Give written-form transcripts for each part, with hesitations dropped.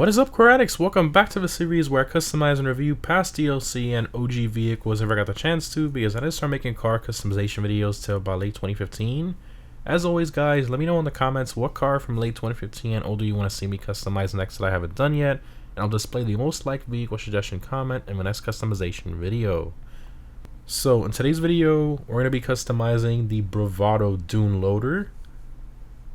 What is up, core addicts? Welcome back to the series where I customize and review past DLC and OG vehicles if I got the chance to, because I did start making car customization videos till about late 2015. As always, guys, let me know in the comments what car from late 2015 and older you want to see me customize next that I haven't done yet, and I'll display the most liked vehicle suggestion comment in the next customization video. So in today's video, we're going to be customizing the Bravado Duneloader.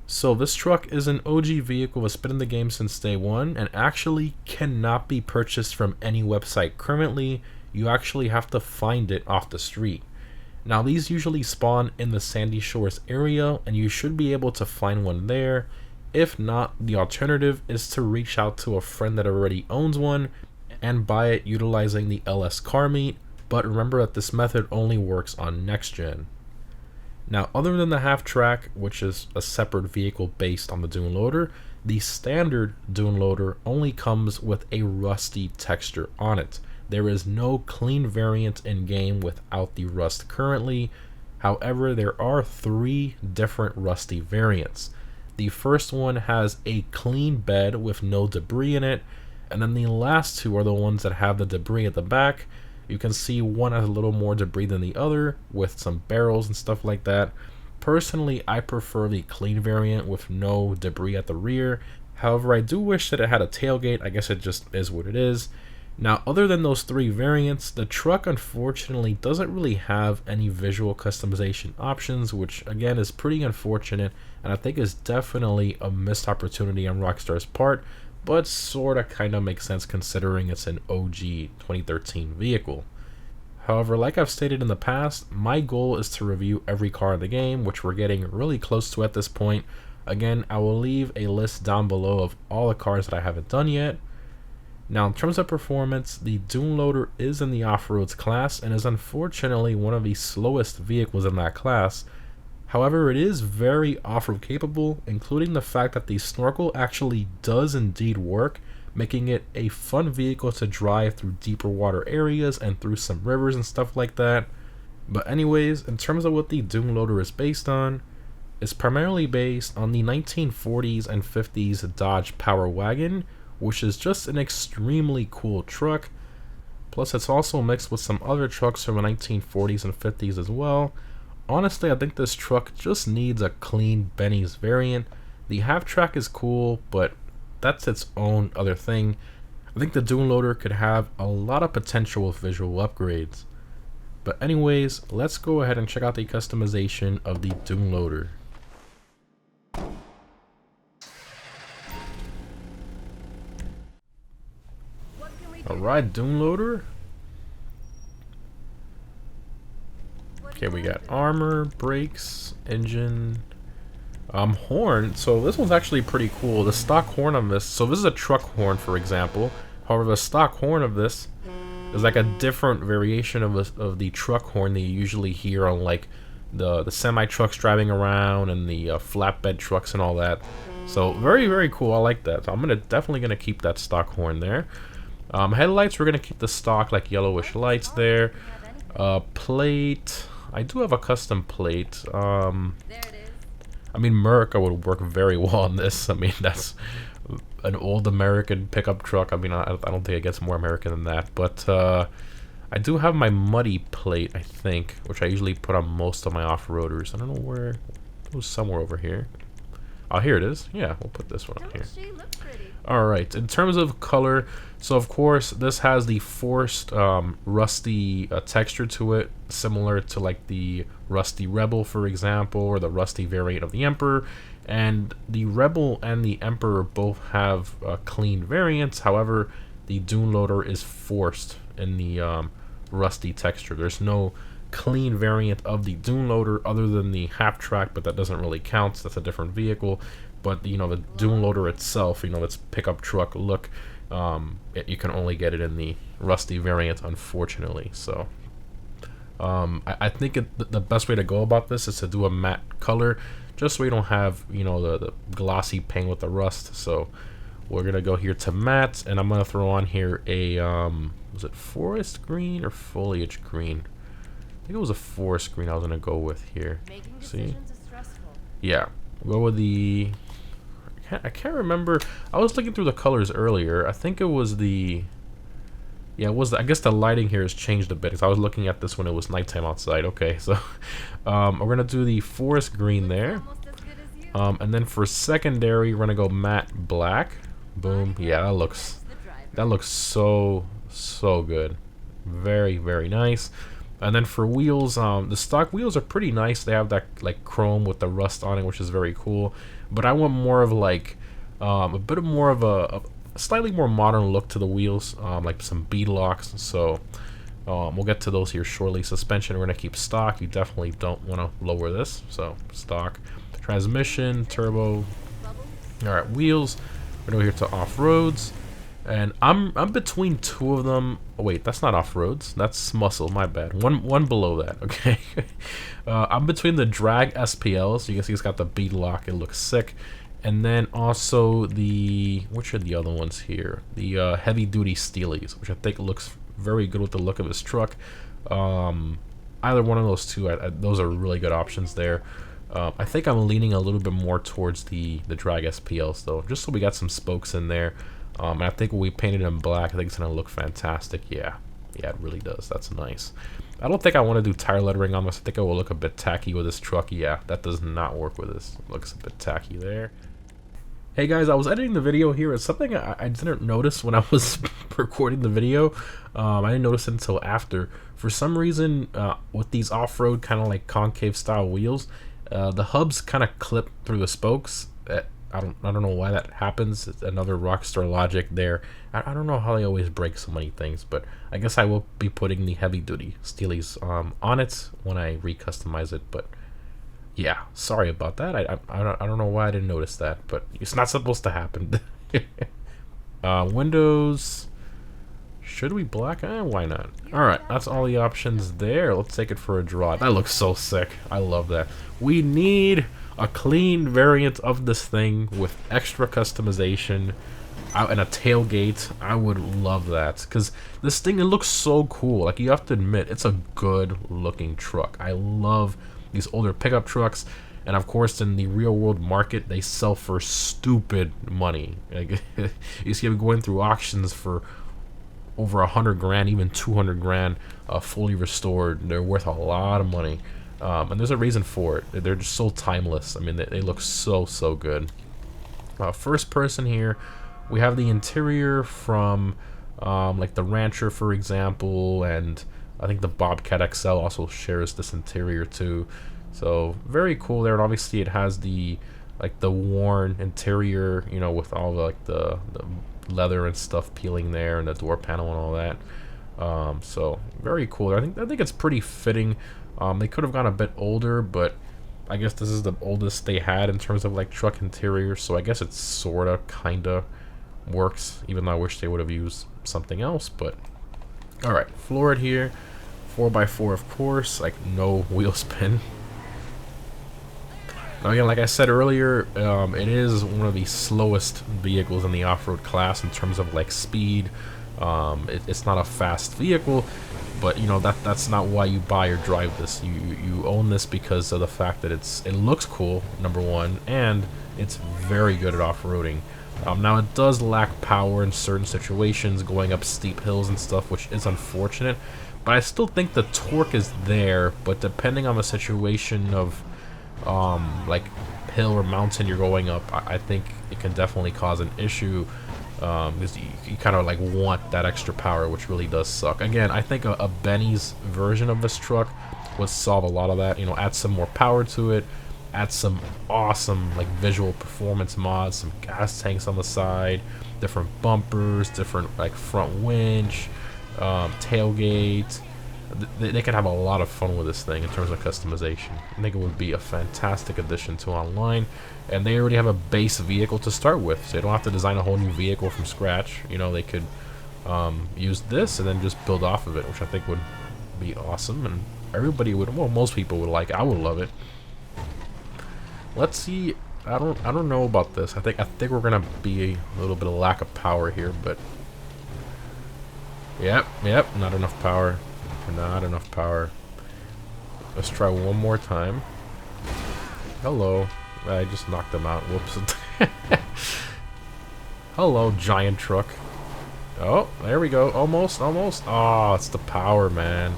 So this truck is an OG vehicle that's been in the game since day one and actually cannot be purchased from any website currently. You actually have to find it off the street. Now these usually spawn in the Sandy Shores area and you should be able to find one there. If not, the alternative is to reach out to a friend that already owns one and buy it utilizing the LS car meet, but remember that this method only works on next gen. Now, other than the half track, which is a separate vehicle based on the Duneloader, the standard Duneloader only comes with a rusty texture on it. There is no clean variant in game without the rust currently. However, there are 3 different rusty variants. The first one has a clean bed with no debris in it, and then the last 2 are the ones that have the debris at the back. You can see one has a little more debris than the other with some barrels and stuff like that. Personally, I prefer the clean variant with no debris at the rear. However, I do wish that it had a tailgate. I guess it just is what it is. Now, other than those 3 variants, the truck unfortunately doesn't really have any visual customization options, which again is pretty unfortunate, and I think is definitely a missed opportunity on Rockstar's part, but sorta kinda makes sense considering it's an OG 2013 vehicle. However, like I've stated in the past, my goal is to review every car in the game, which we're getting really close to at this point. Again, I will leave a list down below of all the cars that I haven't done yet. Now, in terms of performance, the Duneloader is in the Offroads class and is unfortunately one of the slowest vehicles in that class. However, it is very off-road capable, including the fact that the snorkel actually does indeed work, making it a fun vehicle to drive through deeper water areas and through some rivers and stuff like that. But anyways, in terms of what the Duneloader is based on, it's primarily based on the 1940s and 50s Dodge Power Wagon, which is just an extremely cool truck. Plus, it's also mixed with some other trucks from the 1940s and 50s as well. Honestly, I think this truck just needs a clean Benny's variant. The half track is cool, but that's its own other thing. I think the Duneloader could have a lot of potential with visual upgrades. But anyways, let's go ahead and check out the customization of the Duneloader. Alright, Duneloader. Okay, we got armor, brakes, engine, horn. So this one's actually pretty cool. The stock horn on this, so this is a truck horn, for example. However, the stock horn of this is like a different variation of the truck horn that you usually hear on like the semi trucks driving around and the flatbed trucks and all that. So very, very cool. I like that. So I'm definitely gonna keep that stock horn there. Headlights, we're gonna keep the stock like yellowish lights there. Plate. I do have a custom plate. I mean, America would work very well on this. I mean, that's an old American pickup truck. I mean, I don't think it gets more American than that. But I do have my muddy plate, I think, which I usually put on most of my off-roaders. I don't know where. It was somewhere over here. Oh, here it is. Yeah, we'll put this one on here. Alright, in terms of color, so of course this has the forced rusty texture to it, similar to like the Rusty Rebel, for example, or the rusty variant of the Emperor. And the Rebel and the Emperor both have clean variants. However, the Duneloader is forced in the rusty texture. There's no clean variant of the Duneloader other than the half track, but that doesn't really count. So that's a different vehicle. But you know, the Duneloader itself, you know, its pickup truck look, you can only get it in the rusty variant, unfortunately. So I think the best way to go about this is to do a matte color, just so we don't have, you know, the glossy paint with the rust. So we're gonna go here to matte, and I'm gonna throw on here a was it forest green or foliage green? I think it was a forest green I was gonna go with here. See? Yeah, we'll go with the I can't remember. I was looking through the colors earlier. I think it was the... Yeah, it was. I guess the lighting here has changed a bit, because I was looking at this when it was nighttime outside. Okay, so we're going to do the forest green there. And then for secondary, we're going to go matte black. Boom. Yeah, that looks so good. Very, very nice. And then for wheels, the stock wheels are pretty nice. They have that like chrome with the rust on it, which is very cool. But I want more of like a bit of more of a slightly more modern look to the wheels, like some bead locks. So we'll get to those here shortly. Suspension, we're gonna keep stock. You definitely don't want to lower this. So stock. Transmission, turbo. All right, wheels. We're going here to Offroads. And I'm between two of them. Oh wait, that's not Offroads. That's muscle. My bad. One below that. Okay. I'm between the drag SPLs. You can see it's got the bead lock. It looks sick. And then also the, which are the other ones here? The heavy duty Steelies, which I think looks very good with the look of his truck. Either one of those two. Those are really good options there. I think I'm leaning a little bit more towards the drag SPLs though, just so we got some spokes in there. And I think when we paint it in black, I think it's going to look fantastic. Yeah, it really does. That's nice. I don't think I want to do tire lettering on this. I think it will look a bit tacky with this truck. Yeah, that does not work with this. It looks a bit tacky there. Hey guys, I was editing the video here. It's something I didn't notice when I was recording the video. I didn't notice it until after. For some reason, with these off-road kind of like concave style wheels, the hubs kind of clip through the spokes. I don't know why that happens. It's another Rockstar logic there. I don't know how they always break so many things, but I guess I will be putting the heavy duty Steelies on it when I recustomize it. But yeah, sorry about that. I don't know why I didn't notice that, but it's not supposed to happen. Windows. Should we black? Why not? Alright, that's all the options there. Let's take it for a drive. That looks so sick. I love that. We need a clean variant of this thing with extra customization and a tailgate. I would love that, because this thing, it looks so cool. Like, you have to admit, it's a good looking truck. I love these older pickup trucks, and of course in the real world market they sell for stupid money. Like, you see them going through auctions for over 100 grand, even 200 grand, fully restored. They're worth a lot of money. And there's a reason for it. They're just so timeless. I mean, they look so good. First person here, we have the interior from like the Rancher, for example, and I think the Bobcat XL also shares this interior too. So very cool there. And obviously it has the worn interior, you know, with all the leather and stuff peeling there, and the door panel and all that. So very cool. I think it's pretty fitting. They could have gone a bit older, but I guess this is the oldest they had in terms of like truck interior, so I guess it sorta kinda works, even though I wish they would have used something else. But alright, floor here, 4x4 of course, like no wheel spin. Now again, like I said earlier, it is one of the slowest vehicles in the off-road class in terms of like speed. It's not a fast vehicle, but you know that's not why you buy or drive this. You own this because of the fact that it looks cool, number one, and it's very good at off-roading. Now it does lack power in certain situations, going up steep hills and stuff, which is unfortunate, but I still think the torque is there. But depending on the situation of like hill or mountain you're going up, I think it can definitely cause an issue. Because you kind of like want that extra power, which really does suck. Again, I think a Benny's version of this truck would solve a lot of that. You know, add some more power to it, add some awesome like visual performance mods, some gas tanks on the side, different bumpers, different like front winch, tailgate. They can have a lot of fun with this thing in terms of customization. I think it would be a fantastic addition to online, and they already have a base vehicle to start with, so they don't have to design a whole new vehicle from scratch. You know, they could use this and then just build off of it, which I think would be awesome, and everybody would, well, most people would like it. I would love it. Let's see. I don't know about this. I think we're gonna be a little bit of lack of power here, but yep, not enough power. Not enough power. Let's try one more time. Hello. I just knocked them out. Whoops. Hello, giant truck. Oh, there we go. Almost, almost. Oh, it's the power, man.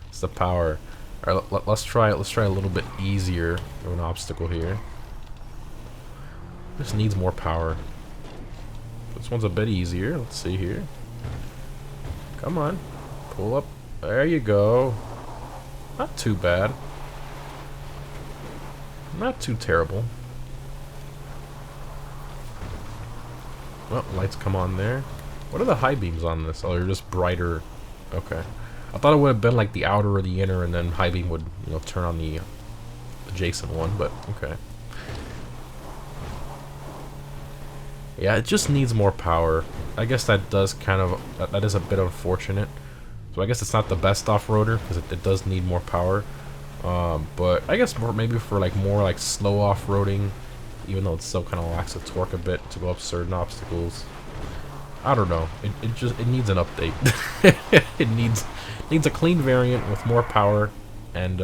It's the power. All right, let's try it. Let's try a little bit easier of an obstacle here. This needs more power. This one's a bit easier. Let's see here. Come on, pull up. There you go. Not too bad. Not too terrible. Well, lights come on there. What are the high beams on this? Oh, they're just brighter. Okay. I thought it would have been like the outer or the inner, and then high beam would, you know, turn on the adjacent one, but okay. Yeah, it just needs more power. I guess that does kind of, that is a bit unfortunate. So I guess it's not the best off-roader, because it does need more power. But I guess maybe for like more like slow off-roading, even though it still kind of lacks the torque a bit to go up certain obstacles. I don't know. It needs an update. It needs a clean variant with more power and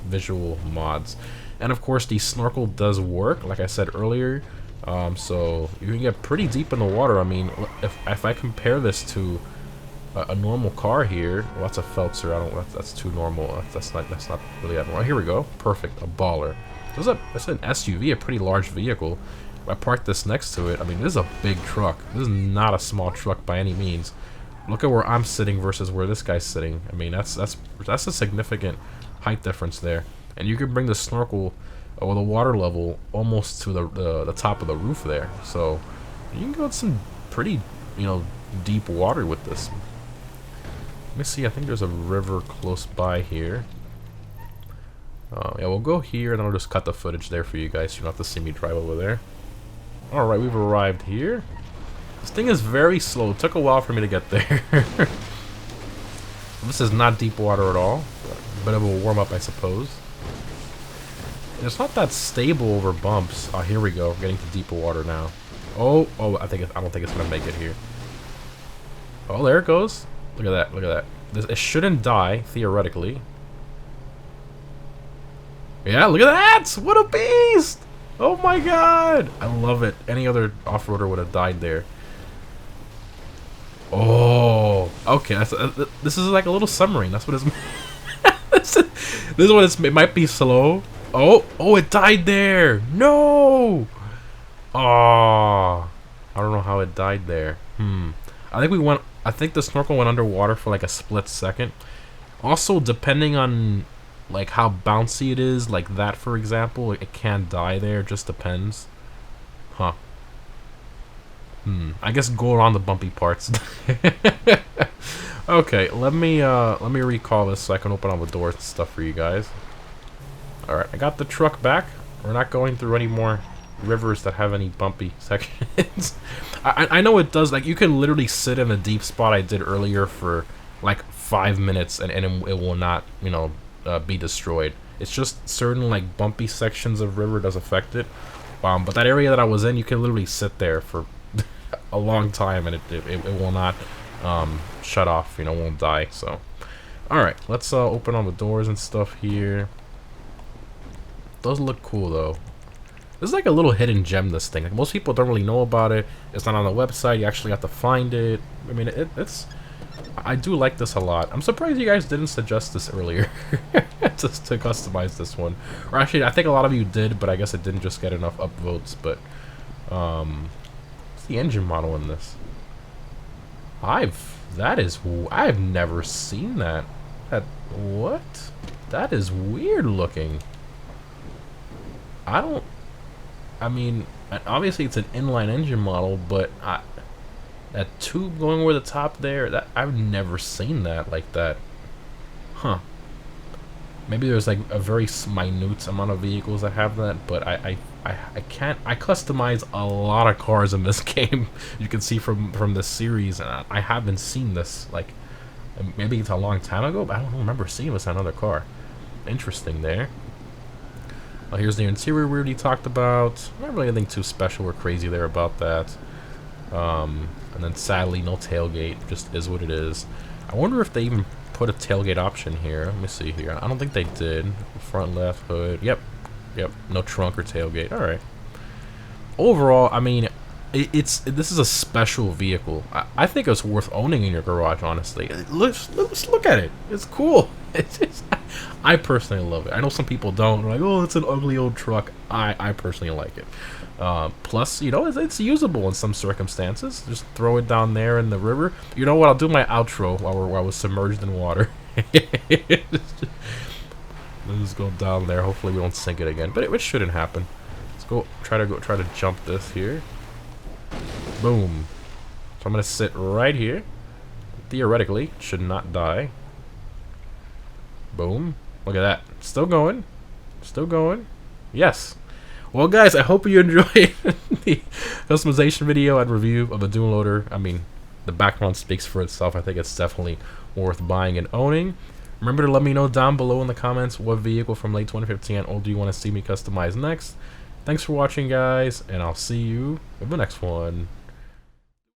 visual mods. And of course, the snorkel does work, like I said earlier. So you can get pretty deep in the water. I mean, if I compare this to a normal car here, well, that's a Feltzer. That's too normal. That's not really that normal. Here we go. Perfect. A baller. That's an SUV, a pretty large vehicle. If I park this next to it, I mean, this is a big truck. This is not a small truck by any means. Look at where I'm sitting versus where this guy's sitting. I mean, that's a significant height difference there. And you can bring the snorkel or the water level almost to the top of the roof there. So you can go in some pretty, you know, deep water with this. Let me see. I think there's a river close by here. Yeah, we'll go here, and then I'll just cut the footage there for you guys. So you don't have to see me drive over there. Alright, we've arrived here. This thing is very slow. It took a while for me to get there. This is not deep water at all. A bit of a warm-up, I suppose. And it's not that stable over bumps. Oh, here we go. We're getting to deeper water now. Oh, I don't think it's gonna make it here. Oh, there it goes. Look at that. Look at that. It shouldn't die, theoretically. Yeah, look at that! What a beast! Oh my god! I love it. Any other off-roader would have died there. Oh, okay. This is like a little submarine. That's what it's. This is what it might be slow. Oh, it died there. No. Oh, I don't know how it died there. I think the snorkel went underwater for like a split second. Also, depending on like how bouncy it is, like that for example, it can die there. It just depends. Huh. I guess go around the bumpy parts. Okay, let me recall this so I can open all the doors and stuff for you guys. Alright, I got the truck back. We're not going through any more rivers that have any bumpy sections. I know it does, like, you can literally sit in a deep spot I did earlier for like 5 minutes and it will not, you know, be destroyed. It's just certain like bumpy sections of river does affect it. But that area that I was in, you can literally sit there for a long time and it will not shut off, you know, won't die. So alright, let's open all the doors and stuff here. Does look cool though. This is like a little hidden gem, this thing. Like, most people don't really know about it. It's not on the website. You actually have to find it. I mean, it's I do like this a lot. I'm surprised you guys didn't suggest this earlier. Just to customize this one. Or actually, I think a lot of you did, but I guess it didn't just get enough upvotes. But what's the engine model in this? I've never seen that. What? That is weird looking. I mean, obviously it's an inline engine model, but that tube going over the top there, I've never seen that like that. Huh. Maybe there's like a very minute amount of vehicles that have that, but I customize a lot of cars in this game. You can see from this series, and I haven't seen this, like, maybe it's a long time ago, but I don't remember seeing this on another car. Interesting there. Well, here's the interior we already talked about. Not really anything too special or crazy there about that. And then sadly, no tailgate. Just is what it is. I wonder if they even put a tailgate option here. Let me see here. I don't think they did. Front left hood. Yep. No trunk or tailgate. Alright. Overall, I mean, This is a special vehicle. I think it's worth owning in your garage. Honestly, let's look at it. It's cool. I personally love it. I know some people don't. They're like, oh, it's an ugly old truck. I personally like it. Plus, you know, it's usable in some circumstances. Just throw it down there in the river. You know what? I'll do my outro while we're submerged in water. Let's go down there. Hopefully, we don't sink it again, but it shouldn't happen. Let's go try to jump this here. Boom. So I'm gonna sit right here. Theoretically, should not die. Boom. Look at that. Still going. Still going. Yes. Well, guys, I hope you enjoyed the customization video and review of the Duneloader. I mean, the background speaks for itself. I think it's definitely worth buying and owning. Remember to let me know down below in the comments what vehicle from late 2015 and older you want to see me customize next. Thanks for watching, guys, and I'll see you in the next one.